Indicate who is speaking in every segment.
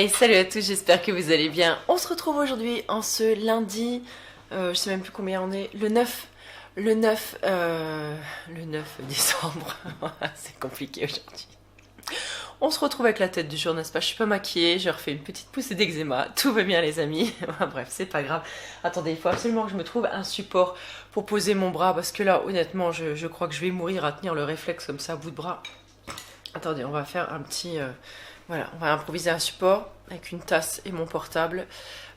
Speaker 1: Et salut à tous, j'espère que vous allez bien. On se retrouve aujourd'hui en ce lundi, je sais même plus combien on est, le 9 décembre. C'est compliqué aujourd'hui. On se retrouve avec la tête du jour, n'est-ce pas? Je suis pas maquillée, j'ai refait une petite poussée d'eczéma, tout va bien les amis. Bref, c'est pas grave. Attendez, il faut absolument que je me trouve un support pour poser mon bras, parce que là, honnêtement, je crois que je vais mourir à tenir le réflexe comme ça à bout de bras. Attendez, on va faire un petit... voilà, on va improviser un support avec une tasse et mon portable.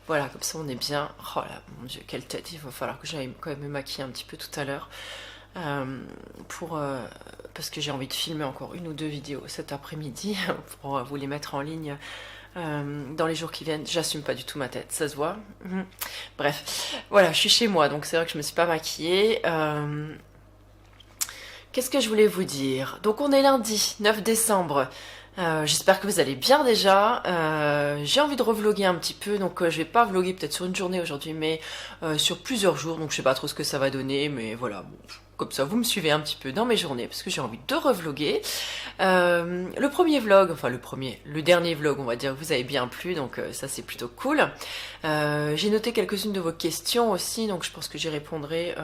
Speaker 1: Voilà, comme ça on est bien. Oh là, mon Dieu, quelle tête. Il va falloir que j'aille quand même me maquiller un petit peu tout à l'heure. Parce que j'ai envie de filmer encore une ou deux vidéos cet après-midi pour vous les mettre en ligne dans les jours qui viennent. J'assume pas du tout ma tête, ça se voit. Bref, voilà, je suis chez moi, donc c'est vrai que je me suis pas maquillée. Qu'est-ce que je voulais vous dire? Donc on est lundi 9 décembre. J'espère que vous allez bien déjà. J'ai envie de revloguer un petit peu, donc je vais pas vloguer peut-être sur une journée aujourd'hui, mais sur plusieurs jours, donc je sais pas trop ce que ça va donner, mais voilà, bon, comme ça vous me suivez un petit peu dans mes journées, parce que j'ai envie de revloguer. Le premier vlog, enfin le dernier vlog, on va dire, vous avez bien plu, donc ça c'est plutôt cool. J'ai noté quelques-unes de vos questions aussi, donc je pense que j'y répondrai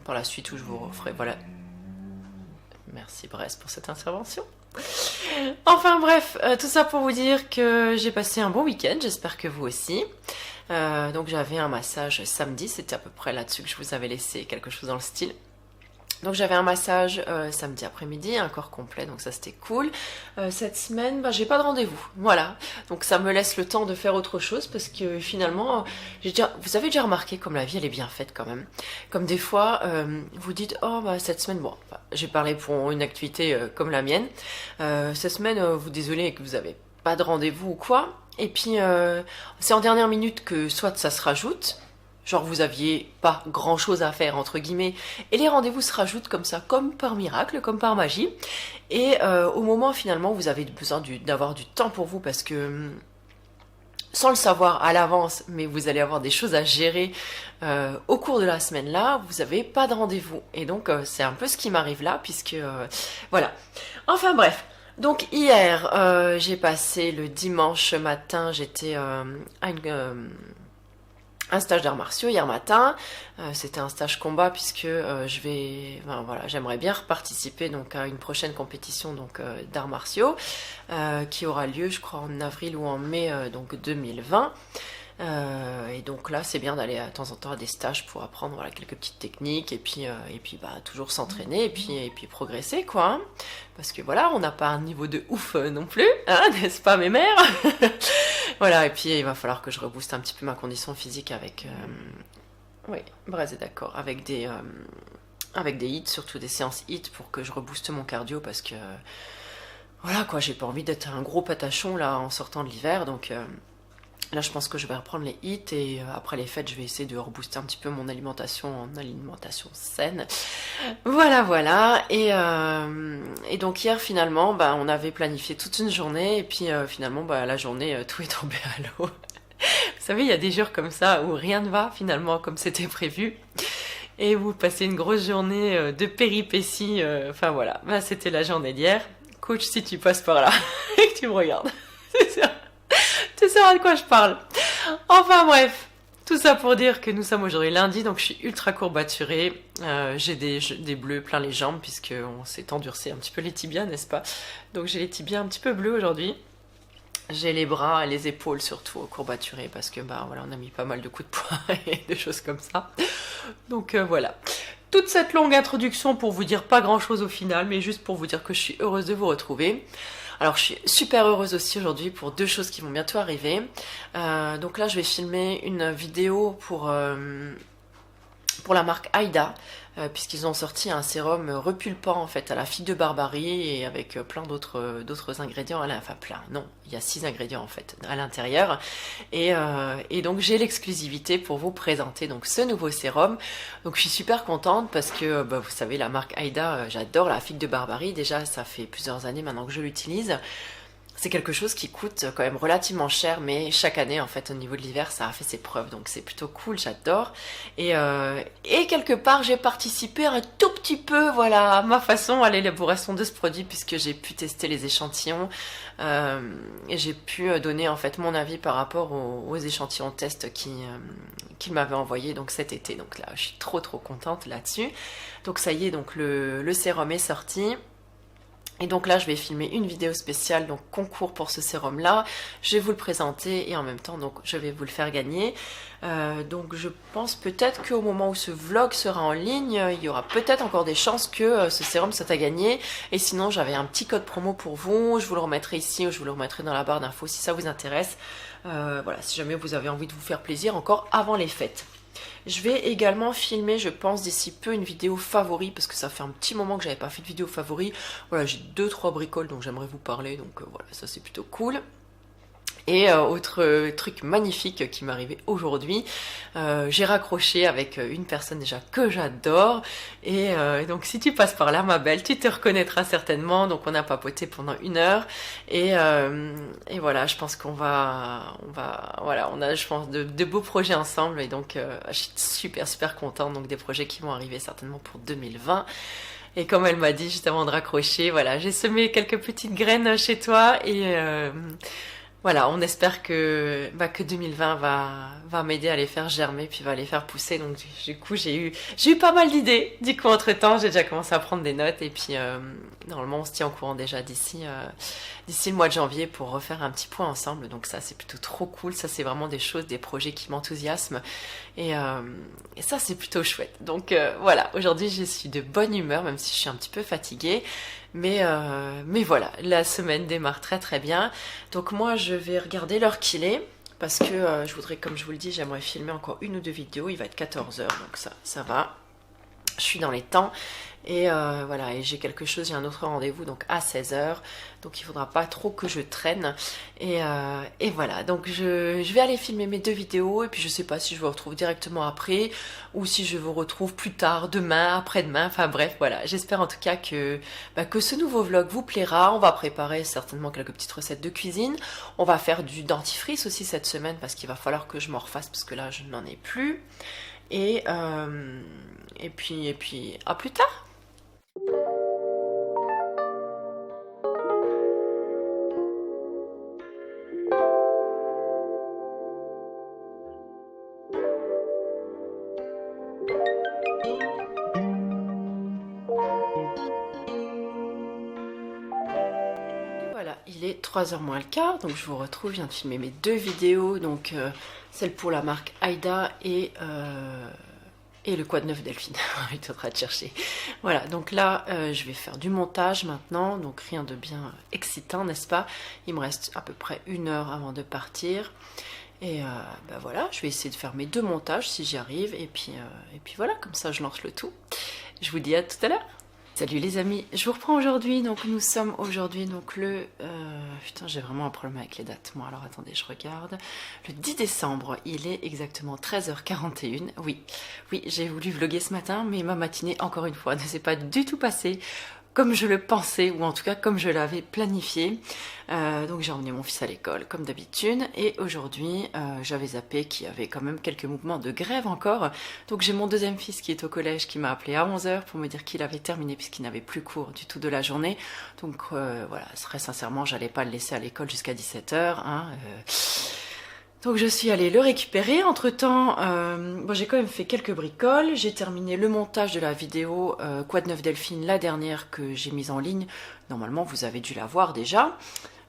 Speaker 1: par la suite où je vous referai, voilà. Merci Brest pour cette intervention. Enfin bref, tout ça pour vous dire que j'ai passé un bon week-end, j'espère que vous aussi. Donc j'avais un massage samedi, c'était à peu près là-dessus que je vous avais laissé quelque chose dans le style. Donc j'avais un massage samedi après-midi, un corps complet, donc ça c'était cool. Cette semaine, j'ai pas de rendez-vous, voilà. Donc ça me laisse le temps de faire autre chose parce que finalement, vous avez déjà remarqué comme la vie elle est bien faite quand même. Comme des fois, vous dites, oh cette semaine, bon, j'ai parlé pour une activité comme la mienne. Cette semaine, vous désolez que vous avez pas de rendez-vous ou quoi. Et puis c'est en dernière minute que soit ça se rajoute, genre vous aviez pas grand chose à faire entre guillemets, et les rendez-vous se rajoutent comme ça, comme par miracle, comme par magie, et au moment finalement vous avez besoin d'avoir du temps pour vous parce que sans le savoir à l'avance, mais vous allez avoir des choses à gérer au cours de la semaine là, vous n'avez pas de rendez-vous, et donc c'est un peu ce qui m'arrive là, puisque voilà. Enfin bref. Donc hier, j'ai passé le dimanche matin, j'étais à un stage d'arts martiaux hier matin. C'était un stage combat puisque j'aimerais bien participer donc à une prochaine compétition donc d'arts martiaux qui aura lieu, je crois, en avril ou en mai donc 2020. Et donc là, c'est bien d'aller de temps en temps à des stages pour apprendre voilà, quelques petites techniques et puis toujours s'entraîner et puis progresser quoi. Hein. Parce que voilà, on n'a pas un niveau de ouf non plus, hein, n'est-ce pas mes mères? Voilà, et puis il va falloir que je rebooste un petit peu ma condition physique avec... Oui, Braz est d'accord, avec des hits, surtout des séances hits pour que je rebooste mon cardio parce que... voilà quoi, j'ai pas envie d'être un gros patachon là en sortant de l'hiver, donc... Là, je pense que je vais reprendre les hits et après les fêtes, je vais essayer de rebooster un petit peu mon alimentation en alimentation saine. Voilà, voilà. Et donc hier, finalement, on avait planifié toute une journée et puis finalement, la journée, tout est tombé à l'eau. Vous savez, il y a des jours comme ça où rien ne va finalement comme c'était prévu. Et vous passez une grosse journée de péripéties. Enfin voilà, c'était la journée d'hier. Coach, si tu passes par là et que tu me regardes, c'est ça. Tu sauras de quoi je parle. Enfin bref, tout ça pour dire que nous sommes aujourd'hui lundi, donc je suis ultra courbaturée. J'ai des bleus plein les jambes puisqu'on s'est endurci un petit peu les tibias, n'est-ce pas? Donc j'ai les tibias un petit peu bleus aujourd'hui. J'ai les bras et les épaules surtout courbaturées parce que voilà, on a mis pas mal de coups de poing et de choses comme ça. Donc voilà. Toute cette longue introduction pour vous dire pas grand chose au final, mais juste pour vous dire que je suis heureuse de vous retrouver. Alors je suis super heureuse aussi aujourd'hui pour deux choses qui vont bientôt arriver. Donc là je vais filmer une vidéo pour la marque Aïda, puisqu'ils ont sorti un sérum repulpant en fait à la figue de Barbarie et avec plein d'autres ingrédients, enfin plein, non, il y a 6 ingrédients en fait à l'intérieur, et donc j'ai l'exclusivité pour vous présenter donc ce nouveau sérum. Donc je suis super contente parce que vous savez la marque Aïda, j'adore la figue de Barbarie, déjà ça fait plusieurs années maintenant que je l'utilise. C'est quelque chose qui coûte quand même relativement cher, mais chaque année, en fait, au niveau de l'hiver, ça a fait ses preuves, donc c'est plutôt cool, j'adore. Et quelque part, j'ai participé un tout petit peu, voilà, à ma façon à l'élaboration de ce produit, puisque j'ai pu tester les échantillons, et j'ai pu donner, en fait, mon avis par rapport aux échantillons test qu'il m'avait envoyé donc cet été. Donc là, je suis trop contente là-dessus. Donc ça y est, donc le sérum est sorti. Et donc là, je vais filmer une vidéo spéciale, donc concours pour ce sérum-là. Je vais vous le présenter et en même temps, donc je vais vous le faire gagner. Donc je pense peut-être qu'au moment où ce vlog sera en ligne, il y aura peut-être encore des chances que ce sérum soit à gagner. Et sinon, j'avais un petit code promo pour vous. Je vous le remettrai ici ou je vous le remettrai dans la barre d'infos si ça vous intéresse. Voilà, si jamais vous avez envie de vous faire plaisir encore avant les fêtes. Je vais également filmer, je pense, d'ici peu une vidéo favori, parce que ça fait un petit moment que j'avais pas fait de vidéo favori. Voilà, j'ai 2-3 bricoles dont j'aimerais vous parler, donc voilà, ça c'est plutôt cool. Et autre truc magnifique qui m'est arrivé aujourd'hui, j'ai raccroché avec une personne déjà que j'adore, et donc si tu passes par là ma belle, tu te reconnaîtras certainement. Donc on a papoté pendant 1 heure, et voilà, je pense qu'on voilà, on a je pense de beaux projets ensemble, et donc je suis super contente, donc des projets qui vont arriver certainement pour 2020. Et comme elle m'a dit juste avant de raccrocher, voilà, j'ai semé quelques petites graines chez toi, et voilà, on espère que 2020 va m'aider à les faire germer, puis va les faire pousser. Donc du coup, j'ai eu pas mal d'idées. Du coup, entre-temps, j'ai déjà commencé à prendre des notes. Et puis, normalement, on se tient au courant déjà d'ici le mois de janvier pour refaire un petit point ensemble. Donc ça, c'est plutôt trop cool. Ça, c'est vraiment des choses, des projets qui m'enthousiasment. Et ça, c'est plutôt chouette. Donc voilà, aujourd'hui, je suis de bonne humeur, même si je suis un petit peu fatiguée. Mais voilà, la semaine démarre très bien. Donc moi, je vais regarder l'heure qu'il est, parce que je voudrais, comme je vous le dis, j'aimerais filmer encore 1 ou 2 vidéos. Il va être 14 h, donc ça va. Je suis dans les temps. Et voilà, et j'ai un autre rendez-vous donc à 16 h, donc il faudra pas trop que je traîne, et voilà, donc je vais aller filmer mes 2 vidéos, et puis je sais pas si je vous retrouve directement après ou si je vous retrouve plus tard, demain, après-demain, enfin bref, voilà, j'espère en tout cas que ce nouveau vlog vous plaira. On va préparer certainement quelques petites recettes de cuisine, on va faire du dentifrice aussi cette semaine, parce qu'il va falloir que je m'en refasse, parce que là je n'en ai plus, et puis à plus tard. Voilà, il est 3 h moins le quart, donc je vous retrouve, je viens de filmer mes 2 vidéos, donc celle pour la marque Aïda et le Quad 9 Delphine, il faudra te chercher. Voilà, donc là, je vais faire du montage maintenant, donc rien de bien excitant, n'est-ce pas? Il me reste à peu près 1 heure avant de partir. Et voilà, je vais essayer de faire mes 2 montages si j'y arrive, et puis voilà, comme ça je lance le tout. Je vous dis à tout à l'heure. Salut les amis, je vous reprends aujourd'hui, donc nous sommes aujourd'hui donc le... putain, j'ai vraiment un problème avec les dates, moi, alors attendez, je regarde. Le 10 décembre, il est exactement 13 h 41, oui, j'ai voulu vlogger ce matin, mais ma matinée, encore une fois, ne s'est pas du tout passée comme je le pensais, ou en tout cas comme je l'avais planifié. Donc j'ai emmené mon fils à l'école comme d'habitude, et aujourd'hui j'avais zappé qu'il y avait quand même quelques mouvements de grève encore. Donc j'ai mon deuxième fils qui est au collège qui m'a appelé à 11 h pour me dire qu'il avait terminé puisqu'il n'avait plus cours du tout de la journée. Donc voilà, très sincèrement, j'allais pas le laisser à l'école jusqu'à 17 h, hein, donc je suis allée le récupérer. Entre temps, j'ai quand même fait quelques bricoles. J'ai terminé le montage de la vidéo Quad 9 Delphine, la dernière que j'ai mise en ligne. Normalement, vous avez dû la voir déjà.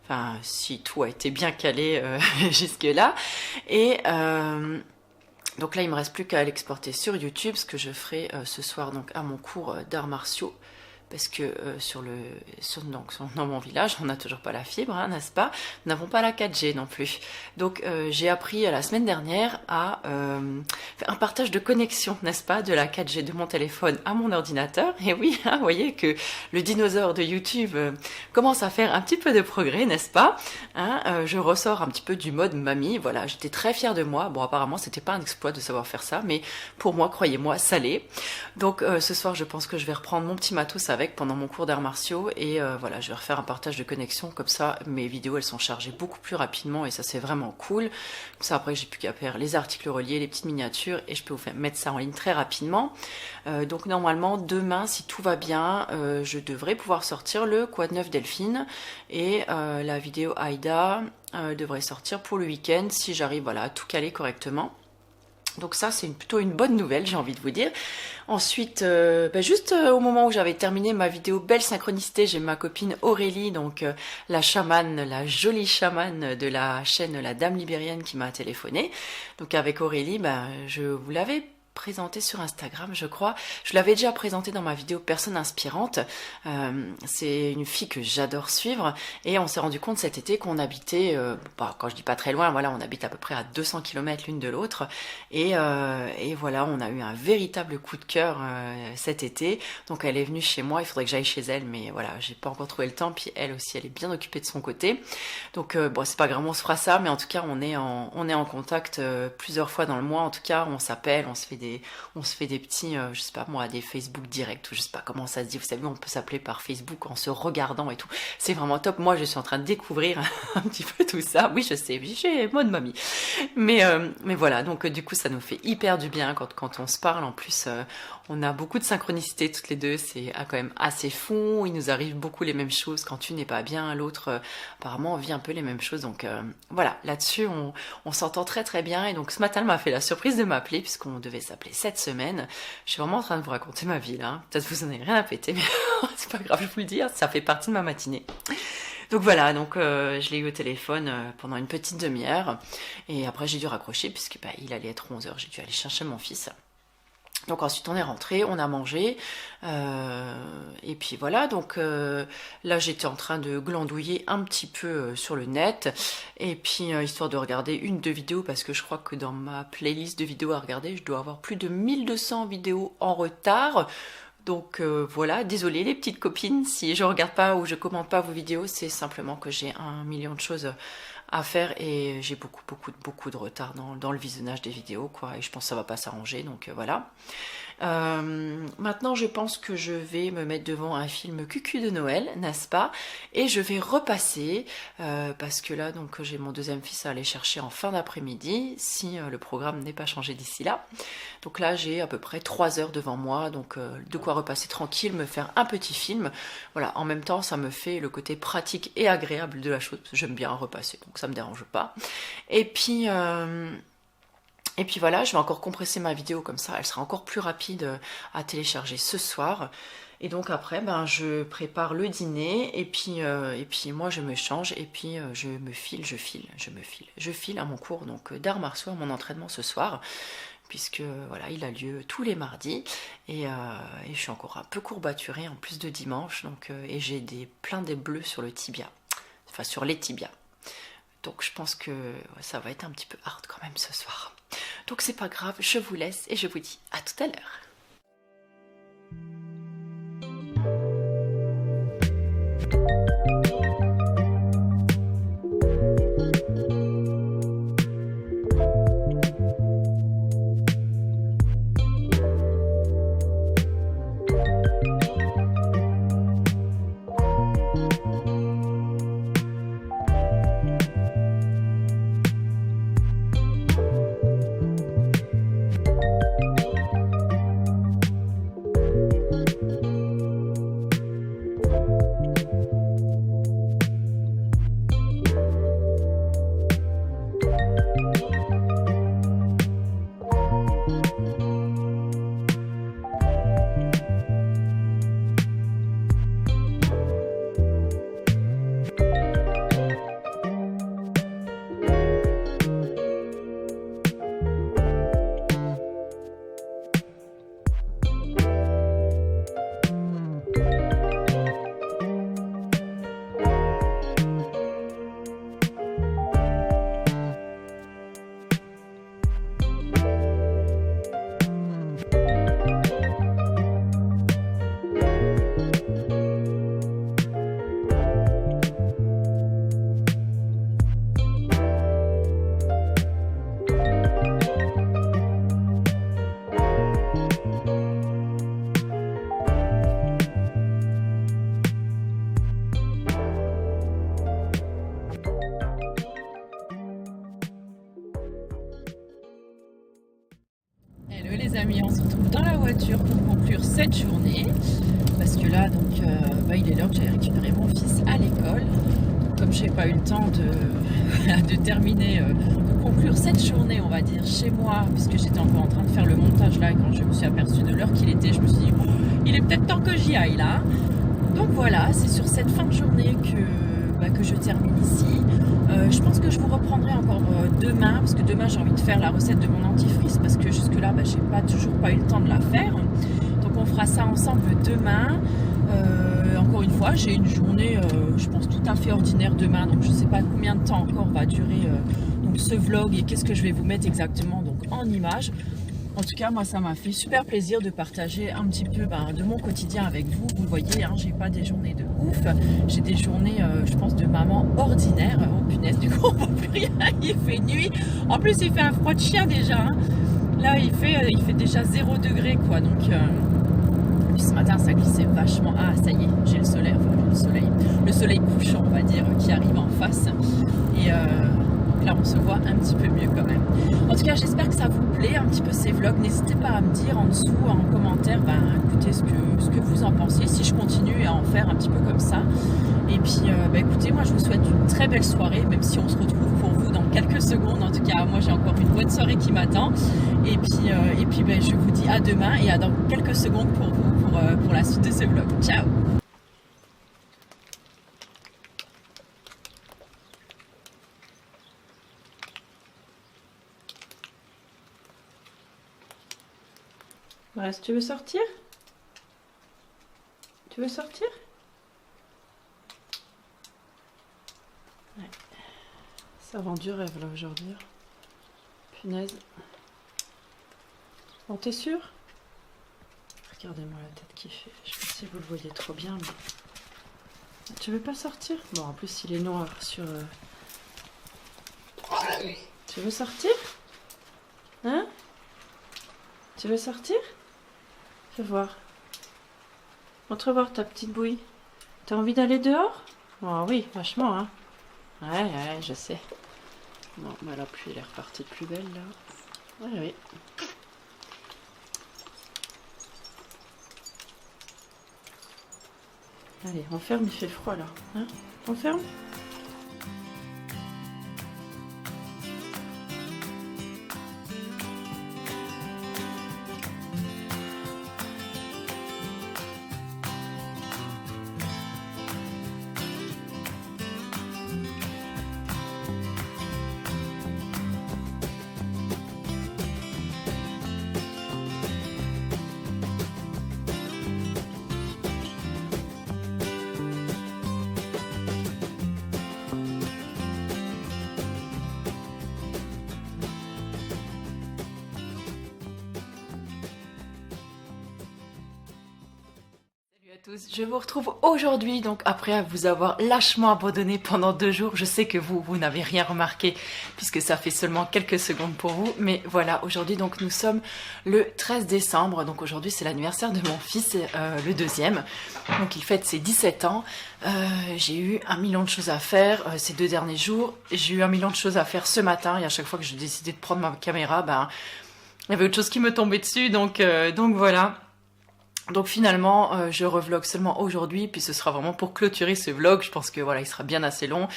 Speaker 1: Enfin, si tout a été bien calé jusque-là. Et donc là, il me reste plus qu'à l'exporter sur YouTube, ce que je ferai ce soir donc à mon cours d'arts martiaux. Parce que dans mon village, on n'a toujours pas la fibre, hein, n'est-ce pas? Nous n'avons pas la 4G non plus. Donc j'ai appris la semaine dernière à faire un partage de connexion, n'est-ce pas, de la 4G de mon téléphone à mon ordinateur. Et oui, hein, vous voyez que le dinosaure de YouTube commence à faire un petit peu de progrès, n'est-ce pas, hein, je ressors un petit peu du mode mamie. Voilà, j'étais très fière de moi. Bon, apparemment, c'était pas un exploit de savoir faire ça, mais pour moi, croyez-moi, ça l'est. Donc ce soir, je pense que je vais reprendre mon petit matos avec. avec pendant mon cours d'arts martiaux et voilà, je vais refaire un partage de connexion, comme ça mes vidéos elles sont chargées beaucoup plus rapidement et ça c'est vraiment cool. Comme ça après j'ai plus qu'à faire les articles reliés, les petites miniatures et je peux vous mettre ça en ligne très rapidement. Donc normalement demain, si tout va bien, je devrais pouvoir sortir le Quad 9 Delphine et la vidéo Aïda devrait sortir pour le week-end si j'arrive voilà, à tout caler correctement. Donc ça c'est plutôt une bonne nouvelle, j'ai envie de vous dire. Ensuite, juste au moment où j'avais terminé ma vidéo Belle Synchronicité, j'ai ma copine Aurélie, donc la chamane, la jolie chamane de la chaîne La Dame Libérienne qui m'a téléphoné. Donc avec Aurélie, je vous l'avais présenté sur Instagram, je crois. Je l'avais déjà présenté dans ma vidéo Personne inspirante. C'est une fille que j'adore suivre et on s'est rendu compte cet été qu'on habitait, quand je dis pas très loin, voilà, on habite à peu près à 200 km l'une de l'autre et voilà, on a eu un véritable coup de cœur cet été. Donc elle est venue chez moi, il faudrait que j'aille chez elle, mais voilà, j'ai pas encore trouvé le temps. Puis elle aussi, elle est bien occupée de son côté. Donc c'est pas grave, on se fera ça, mais en tout cas, on est en contact plusieurs fois dans le mois. En tout cas, on s'appelle, on se fait des petits, je sais pas moi, des Facebook direct ou je sais pas comment ça se dit. Vous savez, on peut s'appeler par Facebook en se regardant et tout. C'est vraiment top. Moi, je suis en train de découvrir un petit peu tout ça. Oui, je sais, j'ai mode mamie. Mais voilà, donc du coup, ça nous fait hyper du bien quand on se parle. En plus, on a beaucoup de synchronicité toutes les deux. C'est quand même assez fou. Il nous arrive beaucoup les mêmes choses. Quand une n'est pas bien, l'autre, apparemment, vit un peu les mêmes choses. Donc voilà, là-dessus, on s'entend très très bien. Et donc ce matin, elle m'a fait la surprise de m'appeler puisqu'on devait s'appeler cette semaine. Je suis vraiment en train de vous raconter ma vie là. Peut-être que vous en avez rien à péter, mais c'est pas grave, je vous le dis, ça fait partie de ma matinée. Donc voilà, je l'ai eu au téléphone pendant une petite demi-heure. Et après, j'ai dû raccrocher puisque il allait être 11h. J'ai dû aller chercher mon fils. Donc ensuite on est rentré, on a mangé, et puis voilà, donc là j'étais en train de glandouiller un petit peu sur le net, et puis histoire de regarder une de vidéos, parce que je crois que dans ma playlist de vidéos à regarder, je dois avoir plus de 1200 vidéos en retard. Donc voilà, désolée les petites copines, si je regarde pas ou je commente pas vos vidéos, c'est simplement que j'ai 1 million de choses à faire et j'ai beaucoup de retard dans le visionnage des vidéos, quoi, et je pense que ça va pas s'arranger, donc voilà. Maintenant je pense que je vais me mettre devant un film cucu de Noël, n'est-ce pas, et je vais repasser parce que là donc j'ai mon deuxième fils à aller chercher en fin d'après-midi si le programme n'est pas changé d'ici là. Donc là j'ai à peu près 3 heures devant moi, donc de quoi repasser tranquille, me faire un petit film. Voilà, en même temps ça me fait le côté pratique et agréable de la chose, parce que j'aime bien repasser, donc ça me dérange pas. Et puis voilà, je vais encore compresser ma vidéo comme ça, elle sera encore plus rapide à télécharger ce soir. Et donc après, je prépare le dîner et puis moi je me change et puis je file à mon cours donc d'arts martiaux, à mon entraînement ce soir, puisque voilà, il a lieu tous les mardis et je suis encore un peu courbaturée en plus de dimanche, donc et j'ai plein des bleus sur le tibia, enfin sur les tibias. Donc je pense que ça va être un petit peu hard quand même ce soir. Donc c'est pas grave, je vous laisse et je vous dis à tout à l'heure.
Speaker 2: les amis, on se retrouve dans la voiture pour conclure cette journée. Parce que là, donc, il est l'heure que j'aille récupérer mon fils à l'école. Comme j'ai pas eu le temps de terminer, de conclure cette journée, on va dire, chez moi, puisque j'étais encore en train de faire le montage là, et quand je me suis aperçue de l'heure qu'il était, je me suis dit, bon, il est peut-être temps que j'y aille là. Donc voilà, c'est sur cette fin de journée que je termine ici. Je pense que je vous reprendrai encore demain, parce que demain j'ai envie de faire la recette de mon dentifrice, parce que jusque là j'ai toujours pas eu le temps de la faire. Donc on fera ça ensemble demain. Encore une fois, j'ai une journée, je pense, tout à fait ordinaire demain, donc je sais pas combien de temps encore va durer donc ce vlog et qu'est-ce que je vais vous mettre exactement donc en images. En tout cas, moi, ça m'a fait super plaisir de partager un petit peu de mon quotidien avec vous. Vous le voyez, hein, j'ai pas des journées de ouf. J'ai des journées, je pense, de maman ordinaire. Oh punaise, du coup, on voit plus rien. Il fait nuit. En plus, il fait un froid de chien déjà. Hein. Là, il fait déjà 0 degré, quoi. Donc, puis ce matin, ça glissait vachement. Ah, ça y est, j'ai le soleil. Enfin, le soleil couchant, on va dire, qui arrive en face. Et là on se voit un petit peu mieux quand même. En tout cas, j'espère que ça vous plaît un petit peu ces vlogs. N'hésitez pas à me dire en dessous en commentaire écoutez ce que vous en pensez, si je continue à en faire un petit peu comme ça. Et puis écoutez, moi je vous souhaite une très belle soirée, même si on se retrouve pour vous dans quelques secondes. En tout cas, moi j'ai encore une bonne soirée qui m'attend. Et puis je vous dis à demain et à dans quelques secondes pour vous pour la suite de ce vlog. Ciao. Bref, tu veux sortir? Tu veux sortir? Ouais. Ça rend du rêve là aujourd'hui. Punaise. Bon, t'es sûr? Regardez-moi la tête qu'il fait. Je sais pas si vous le voyez trop bien, mais... Tu veux pas sortir? Bon, en plus il est noir sur... Tu veux sortir? Hein? Tu veux sortir? Fais voir. Montre voir ta petite bouille. T'as envie d'aller dehors? Oh oui, vachement, hein. Ouais, je sais. Bon, bah la pluie, elle est repartie de plus belle, là. Ouais, oui. Allez, on ferme, il fait froid, là. Hein? On ferme? Tous, je vous retrouve aujourd'hui, donc après vous avoir lâchement abandonné pendant 2 jours. Je sais que vous n'avez rien remarqué puisque ça fait seulement quelques secondes pour vous, mais voilà, aujourd'hui donc nous sommes le 13 décembre, donc aujourd'hui c'est l'anniversaire de mon fils, le deuxième, donc il fête ses 17 ans. J'ai eu 1 million de choses à faire ces 2 derniers jours. J'ai eu 1 million de choses à faire ce matin et à chaque fois que j'ai décidé de prendre ma caméra, il y avait autre chose qui me tombait dessus, donc voilà. Donc finalement, je revlog seulement aujourd'hui, puis ce sera vraiment pour clôturer ce vlog. Je pense que voilà, il sera bien assez long.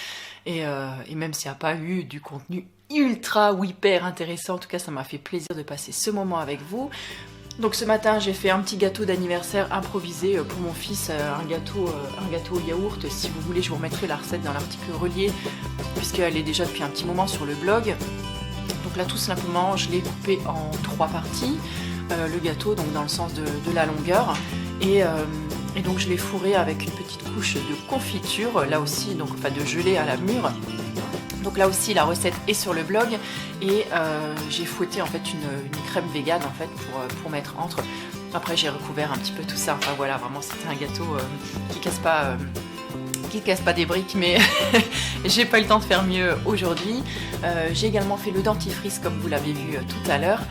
Speaker 2: Et même s'il n'y a pas eu du contenu ultra ou hyper intéressant, en tout cas, ça m'a fait plaisir de passer ce moment avec vous. Donc ce matin, j'ai fait un petit gâteau d'anniversaire improvisé pour mon fils, un gâteau au yaourt. Si vous voulez, je vous remettrai la recette dans l'article relié, puisqu'elle est déjà depuis un petit moment sur le blog. Donc là, tout simplement, je l'ai coupé en 3 parties. Le gâteau donc dans le sens de la longueur et donc je l'ai fourré avec une petite couche de confiture là aussi, donc enfin de gelée à la mûre. Donc là aussi la recette est sur le blog et j'ai fouetté en fait une crème végane en fait pour mettre entre. Après j'ai recouvert un petit peu tout ça, enfin voilà, vraiment c'était un gâteau qui casse pas des briques, mais j'ai pas eu le temps de faire mieux aujourd'hui. J'ai également fait le dentifrice comme vous l'avez vu tout à l'heure.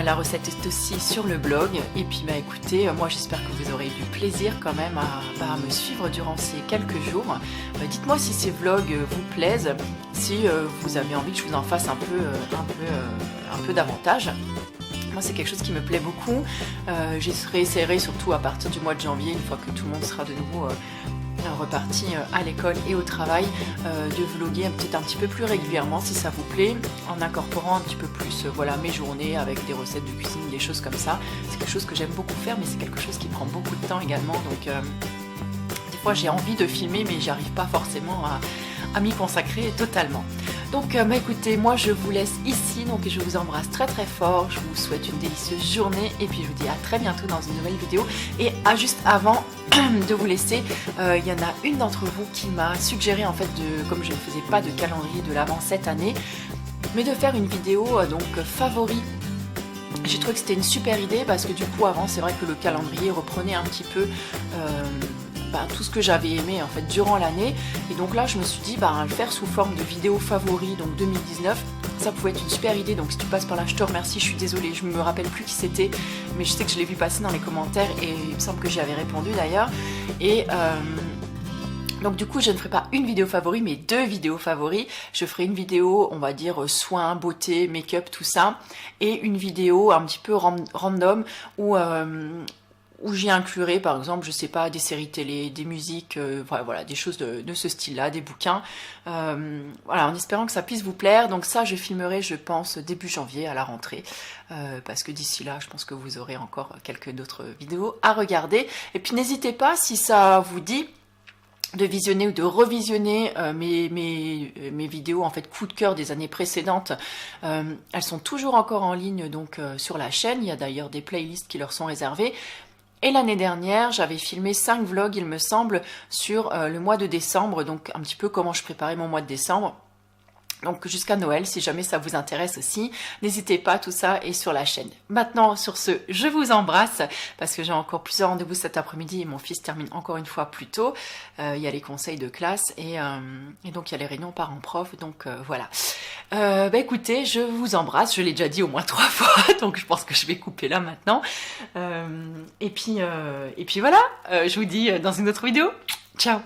Speaker 2: La recette est aussi sur le blog. Et puis écoutez, moi j'espère que vous aurez du plaisir quand même à me suivre durant ces quelques jours. Dites-moi si ces vlogs vous plaisent, si vous avez envie que je vous en fasse un peu davantage. Moi, c'est quelque chose qui me plaît beaucoup. J'essaierai surtout à partir du mois de janvier, une fois que tout le monde sera de nouveau reparti à l'école et au travail, de vlogger peut-être un petit peu plus régulièrement si ça vous plaît, en incorporant un petit peu plus voilà, mes journées avec des recettes de cuisine, des choses comme ça. C'est quelque chose que j'aime beaucoup faire, mais c'est quelque chose qui prend beaucoup de temps également. Donc des fois j'ai envie de filmer, mais j'arrive pas forcément à m'y consacrer totalement. Donc écoutez, moi je vous laisse ici, donc je vous embrasse très très fort, je vous souhaite une délicieuse journée et puis je vous dis à très bientôt dans une nouvelle vidéo. Et juste avant de vous laisser, il y en a une d'entre vous qui m'a suggéré en fait, comme je ne faisais pas de calendrier de l'Avent cette année, mais de faire une vidéo donc favoris. J'ai trouvé que c'était une super idée parce que du coup avant c'est vrai que le calendrier reprenait un petit peu tout ce que j'avais aimé en fait durant l'année, et donc là je me suis dit le faire sous forme de vidéo favoris, donc 2019, ça pouvait être une super idée. Donc si tu passes par là, je te remercie, je suis désolée, je me rappelle plus qui c'était, mais je sais que je l'ai vu passer dans les commentaires et il me semble que j'y avais répondu d'ailleurs. Et donc du coup je ne ferai pas une vidéo favori mais 2 vidéos favoris. Je ferai une vidéo on va dire soins, beauté, make-up, tout ça, et une vidéo un petit peu random où j'y inclurai par exemple, je sais pas, des séries télé, des musiques, voilà, des choses de ce style-là, des bouquins, voilà, en espérant que ça puisse vous plaire. Donc ça, je filmerai, je pense, début janvier à la rentrée, parce que d'ici là, je pense que vous aurez encore quelques d'autres vidéos à regarder. Et puis n'hésitez pas, si ça vous dit, de visionner ou de revisionner mes vidéos en fait coup de cœur des années précédentes. Elles sont toujours encore en ligne donc sur la chaîne. Il y a d'ailleurs des playlists qui leur sont réservées. Et l'année dernière, j'avais filmé 5 vlogs, il me semble, sur le mois de décembre, donc un petit peu comment je préparais mon mois de décembre. Donc jusqu'à Noël, si jamais ça vous intéresse aussi, n'hésitez pas, tout ça est sur la chaîne. Maintenant, sur ce, je vous embrasse, parce que j'ai encore plusieurs rendez-vous cet après-midi et mon fils termine encore une fois plus tôt. Il y a les conseils de classe et donc il y a les réunions parents-prof, donc voilà. Écoutez, je vous embrasse, je l'ai déjà dit au moins 3 fois, donc je pense que je vais couper là maintenant. Et puis voilà, je vous dis dans une autre vidéo. Ciao!